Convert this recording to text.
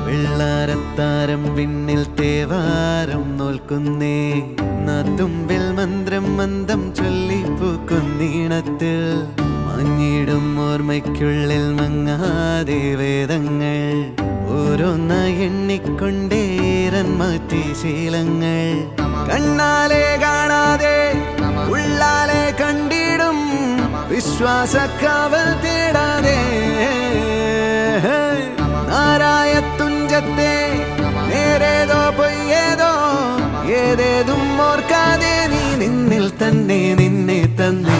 വെള്ളാരത്താരം വിണ്ണിൽ തേവാരം നോൽക്കുന്നേ നാത്തുമ്പിൽ മന്ത്രം മന്ദം ചൊല്ലിപ്പൂക്കുന്നീണത്തിൽ മഞ്ഞിടും ഓർമ്മയ്ക്കുള്ളിൽ മങ്ങാതെ വേദങ്ങൾ ഓരോന്നായി എണ്ണിക്കൊണ്ടേരൻ മാറ്റി ശീലങ്ങൾ കണ്ണാലെ കാണാതെ ഉള്ളാലെ കണ്ടിടും വിശ്വാസക്കാവൽ തേടാതെ നാരായ തുഞ്ചത്തെ നേരേതോ പൊയ്യേതോ ഏതേതും ഓർക്കാതെ നീ നിന്നിൽ തന്നെ നിന്നെ തന്നെ